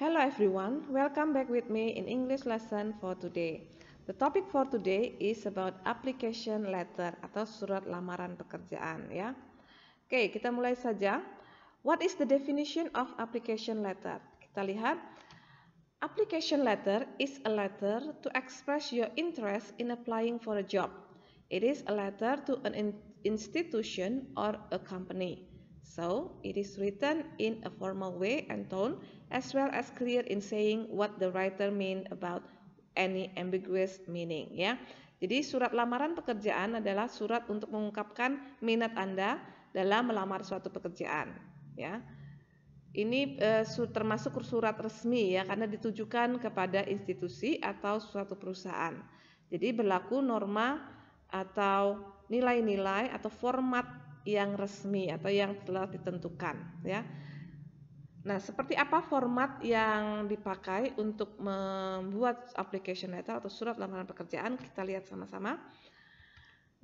Hello everyone, welcome back with me in English lesson for today. The topic for today is about application letter atau surat lamaran pekerjaan ya. Oke, kita mulai saja. What is the definition of application letter? Kita lihat. Application letter is a letter to express your interest in applying for a job. It is a letter to an institution or a company. So, it is written in a formal way and tone as well as clear in saying what the writer mean about any ambiguous meaning ya. Jadi surat lamaran pekerjaan adalah surat untuk mengungkapkan minat Anda dalam melamar suatu pekerjaan ya. Ini termasuk surat resmi ya karena ditujukan kepada institusi atau suatu perusahaan. Jadi berlaku norma atau nilai-nilai atau format yang resmi atau yang telah ditentukan ya. Nah, seperti apa format yang dipakai untuk membuat application letter atau surat lamaran pekerjaan? Kita lihat sama-sama.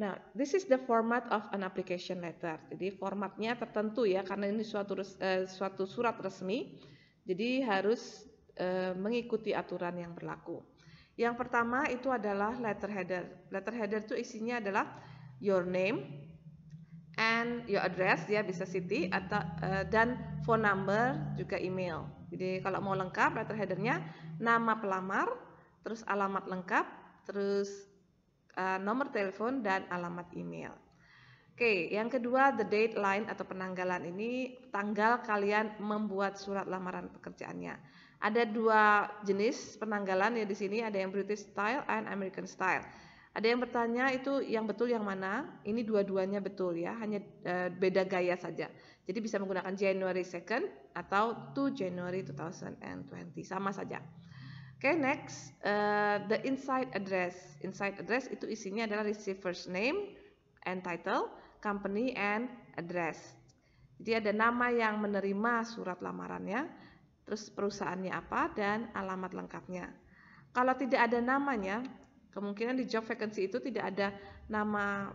Nah, this is the format of an application letter. Jadi formatnya tertentu ya karena ini suatu surat resmi. Jadi harus mengikuti aturan yang berlaku. Yang pertama itu adalah letter header. Letter header itu isinya adalah your name and your address ya, bisa city atau dan phone number juga email. Jadi kalau mau lengkap letter headernya nama pelamar, terus alamat lengkap, terus nomor telepon dan alamat email. Oke, yang kedua the deadline atau penanggalan. Ini tanggal kalian membuat surat lamaran pekerjaannya. Ada dua jenis penanggalan ya di sini, ada yang British style and American style. Ada yang bertanya itu yang betul yang mana? Ini dua-duanya betul ya, hanya beda gaya saja. Jadi bisa menggunakan January 2nd atau 2 January 2020, sama saja. Oke, next the inside address. Inside address itu isinya adalah receiver's name and title, company and address. Jadi ada nama yang menerima surat lamarannya, terus perusahaannya apa dan alamat lengkapnya. Kalau tidak ada namanya, kemungkinan di job vacancy itu tidak ada nama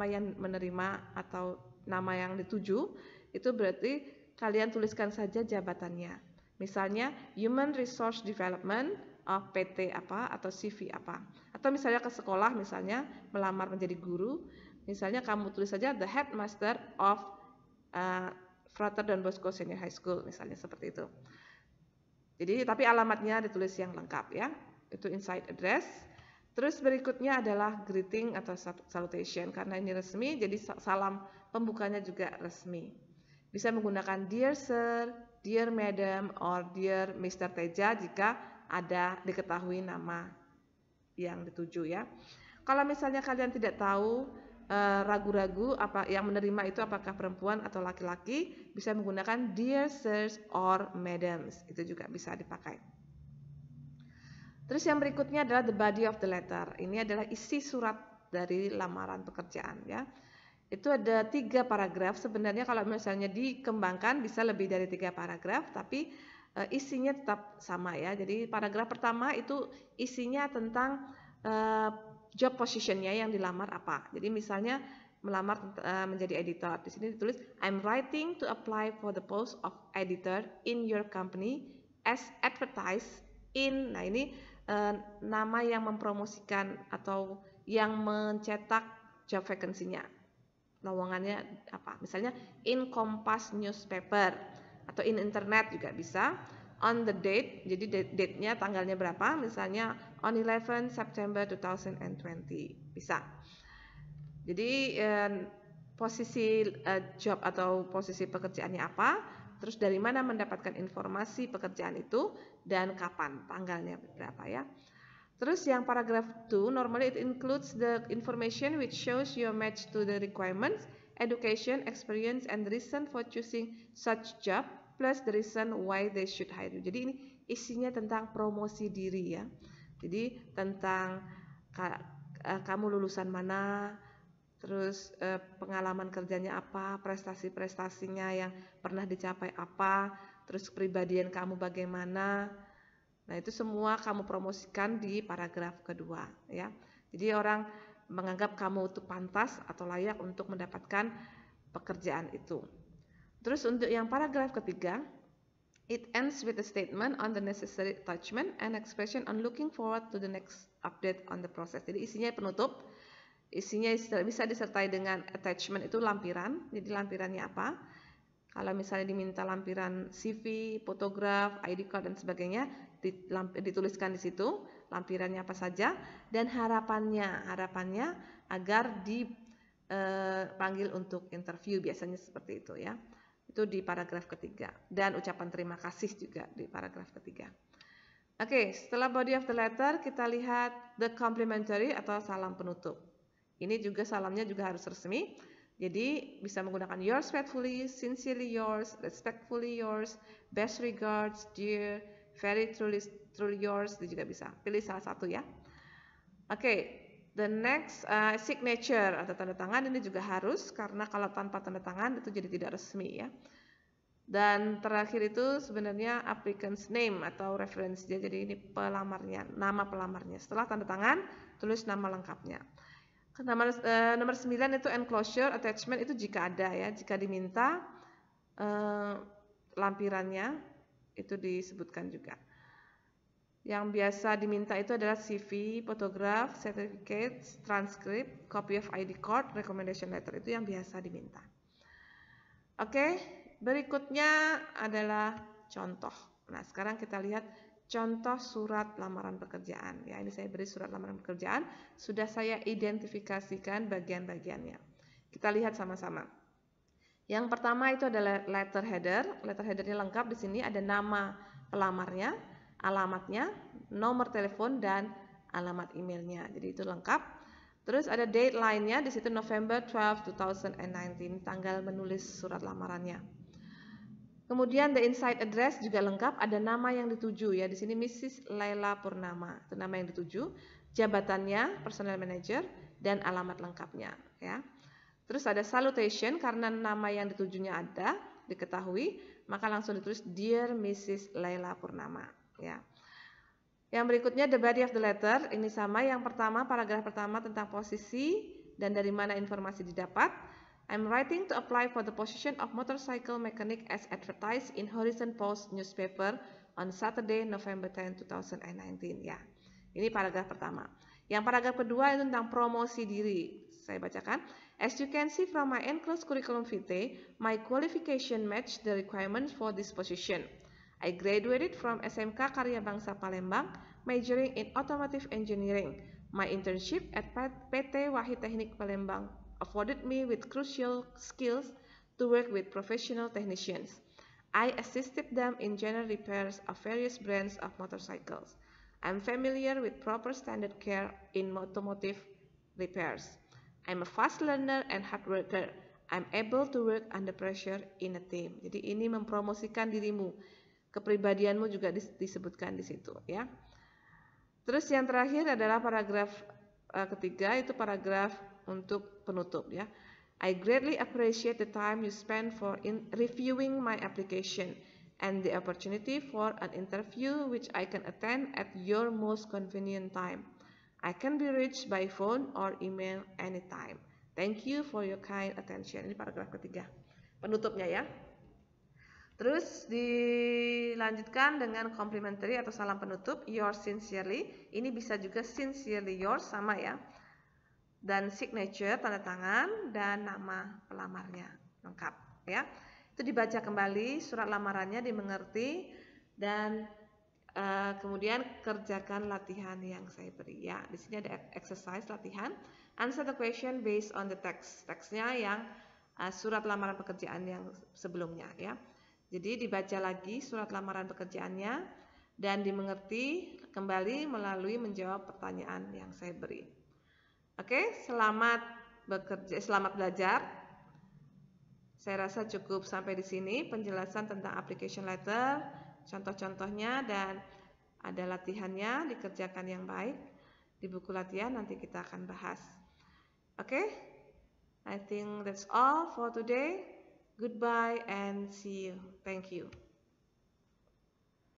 yang menerima atau nama yang dituju, itu berarti kalian tuliskan saja jabatannya. Misalnya Human Resource Development of PT apa atau CV apa. Atau misalnya ke sekolah, misalnya melamar menjadi guru, misalnya kamu tulis saja the headmaster of Frater Don Bosco Senior High School, misalnya seperti itu. Jadi tapi alamatnya ditulis yang lengkap ya. Itu inside address. Terus berikutnya adalah greeting atau salutation. Karena ini resmi, jadi salam pembukanya juga resmi. Bisa menggunakan dear sir, dear madam, or dear Mr. Teja jika ada diketahui nama yang dituju ya. Kalau misalnya kalian tidak tahu, ragu-ragu apa yang menerima itu apakah perempuan atau laki-laki, bisa menggunakan dear sirs or madams. Itu juga bisa dipakai. Terus yang berikutnya adalah the body of the letter. Ini adalah isi surat dari lamaran pekerjaan ya. Itu ada 3 paragraf. Sebenarnya kalau misalnya dikembangkan bisa lebih dari 3 paragraf, tapi isinya tetap sama ya. Jadi paragraf pertama itu isinya tentang job positionnya yang dilamar apa. Jadi misalnya melamar menjadi editor. Di sini ditulis I'm writing to apply for the post of editor in your company as advertised in. Nah ini nama yang mempromosikan atau yang mencetak job vacancy-nya, lowongannya apa, misalnya in Kompas newspaper atau in internet juga bisa. On the date, jadi date-nya tanggalnya berapa, misalnya on 11 September 2020 bisa. Jadi posisi job atau posisi pekerjaannya apa, terus dari mana mendapatkan informasi pekerjaan itu, dan kapan, tanggalnya berapa ya. Terus yang paragraph 2, normally it includes the information which shows your match to the requirements, education, experience, and the reason for choosing such job, plus the reason why they should hire you. Jadi ini isinya tentang promosi diri ya. Jadi tentang kamu lulusan mana, terus pengalaman kerjanya apa, prestasi-prestasinya yang pernah dicapai apa, terus kepribadian kamu bagaimana. Nah itu semua kamu promosikan di paragraf kedua ya. Jadi orang menganggap kamu itu pantas atau layak untuk mendapatkan pekerjaan itu. Terus untuk yang paragraf ketiga, It ends with a statement on the necessary attachment and expression on looking forward to the next update on the process. Jadi isinya penutup, isinya bisa disertai dengan attachment, itu lampiran. Jadi lampirannya apa? Kalau misalnya diminta lampiran CV, fotograf, ID card dan sebagainya, dituliskan di situ lampirannya apa saja dan harapannya agar dipanggil untuk interview, biasanya seperti itu ya. Itu di paragraf ketiga, dan ucapan terima kasih juga di paragraf ketiga. Oke, setelah body of the letter kita lihat the complimentary atau salam penutup. Ini juga salamnya juga harus resmi. Jadi bisa menggunakan yours faithfully, sincerely yours, respectfully yours, best regards, dear, very truly yours, itu juga bisa. Pilih salah satu ya. Oke, the next signature atau tanda tangan ini juga harus, karena kalau tanpa tanda tangan itu jadi tidak resmi ya. Dan terakhir itu sebenarnya applicant's name atau reference dia, jadi ini pelamarnya, nama pelamarnya. Setelah tanda tangan, tulis nama lengkapnya. Nomor 9 itu enclosure attachment, itu jika ada ya, jika diminta lampirannya itu disebutkan juga. Yang biasa diminta itu adalah CV, fotograf, certificate, transcript, copy of ID card, recommendation letter, itu yang biasa diminta. Oke, berikutnya adalah contoh. Nah, sekarang kita lihat contoh surat lamaran pekerjaan. Ya, ini saya beri surat lamaran pekerjaan, sudah saya identifikasikan bagian-bagiannya. Kita lihat sama-sama. Yang pertama itu adalah letter header. Letter headernya lengkap, di sini ada nama pelamarnya, alamatnya, nomor telepon dan alamat emailnya. Jadi itu lengkap. Terus ada date line-nya, di situ November 12, 2019, tanggal menulis surat lamarannya. Kemudian the inside address juga lengkap, ada nama yang dituju ya. Di sini Mrs. Laila Purnama, itu nama yang dituju, jabatannya personal manager dan alamat lengkapnya ya. Terus ada salutation, karena nama yang ditujunya ada diketahui, maka langsung ditulis Dear Mrs. Laila Purnama ya. Yang berikutnya the body of the letter, ini sama. Yang pertama, paragraf pertama tentang posisi dan dari mana informasi didapat. I'm writing to apply for the position of motorcycle mechanic as advertised in Horizon Post newspaper on Saturday, November 10, 2019. Ya, ini paragraf pertama. Yang paragraf kedua itu tentang promosi diri. Saya bacakan. As you can see from my enclosed curriculum vitae, my qualification match the requirements for this position. I graduated from SMK Karya Bangsa Palembang, majoring in automotive engineering. My internship at PT Wahid Teknik Palembang afforded me with crucial skills to work with professional technicians. I assisted them in general repairs of various brands of motorcycles. I'm familiar with proper standard care in automotive repairs. I'm a fast learner and hard worker. I'm able to work under pressure in a team. Jadi ini mempromosikan dirimu, kepribadianmu juga disebutkan di situ ya. Terus yang terakhir adalah paragraf ketiga, itu paragraf untuk penutup ya. I greatly appreciate the time you spend for reviewing my application and the opportunity for an interview which I can attend at your most convenient time. I can be reached by phone or email anytime. Thank you for your kind attention. Ini paragraf ketiga, penutupnya ya. Terus dilanjutkan dengan complimentary atau salam penutup, yours sincerely. Ini bisa juga sincerely yours, sama ya. Dan signature, tanda tangan, dan nama pelamarnya lengkap ya. Itu dibaca kembali surat lamarannya, dimengerti, dan kemudian kerjakan latihan yang saya beri ya. Di sini ada exercise latihan. Answer the question based on the text. Teksnya yang surat lamaran pekerjaan yang sebelumnya ya. Jadi dibaca lagi surat lamaran pekerjaannya dan dimengerti kembali melalui menjawab pertanyaan yang saya beri. Oke, selamat bekerja, selamat belajar. Saya rasa cukup sampai di sini penjelasan tentang application letter, contoh-contohnya, dan ada latihannya, dikerjakan yang baik. Di buku latihan nanti kita akan bahas. Oke, I think that's all for today. Goodbye and see you. Thank you.